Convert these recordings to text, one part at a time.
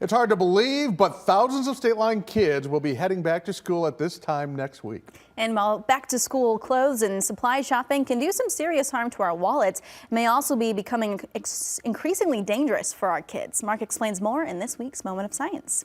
It's hard to believe, but thousands of state line kids will be heading back to school at this time next week. And while back to school clothes and supply shopping can do some serious harm to our wallets, it may also be becoming increasingly dangerous for our kids. Mark explains more in this week's Moment of Science.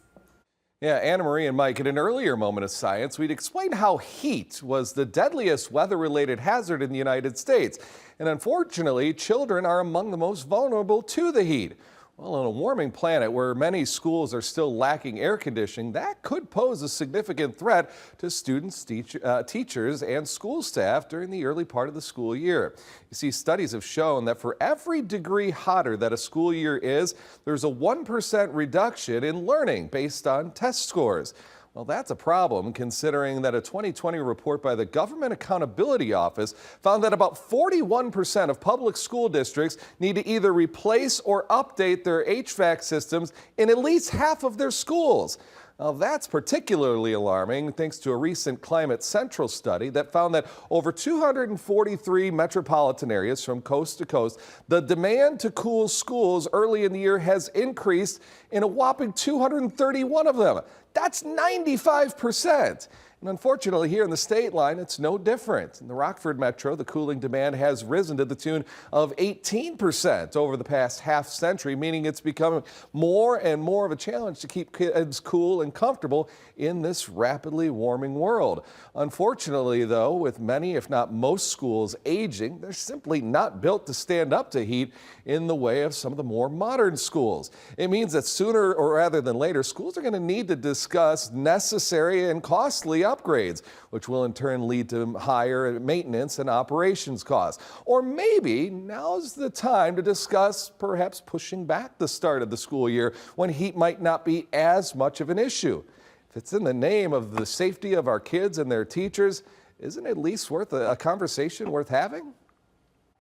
Yeah, Anna Marie and Mike, in an earlier Moment of Science, we'd explained how heat was the deadliest weather-related hazard in the United States. And unfortunately, children are among the most vulnerable to the heat. Well, on a warming planet where many schools are still lacking air conditioning, that could pose a significant threat to students, teachers, and school staff during the early part of the school year. You see, studies have shown that for every degree hotter that a school year is, there's a 1% reduction in learning based on test scores. Well, that's a problem considering that a 2020 report by the Government Accountability Office found that about 41% of public school districts need to either replace or update their HVAC systems in at least half of their schools. Now, that's particularly alarming thanks to a recent Climate Central study that found that over 243 metropolitan areas from coast to coast, the demand to cool schools early in the year has increased in a whopping 231 of them. That's 95%. And unfortunately, here in the state line, it's no different. In the Rockford Metro, the cooling demand has risen to the tune of 18% over the past half century, meaning it's becoming more and more of a challenge to keep kids cool and comfortable in this rapidly warming world. Unfortunately, though, with many, if not most schools aging, they're simply not built to stand up to heat in the way of some of the more modern schools. It means that sooner or rather than later, schools are going to need to discuss necessary and costly upgrades, which will in turn lead to higher maintenance and operations costs. Or maybe now's the time to discuss perhaps pushing back the start of the school year when heat might not be as much of an issue. If it's in the name of the safety of our kids and their teachers, isn't it at least worth a conversation worth having?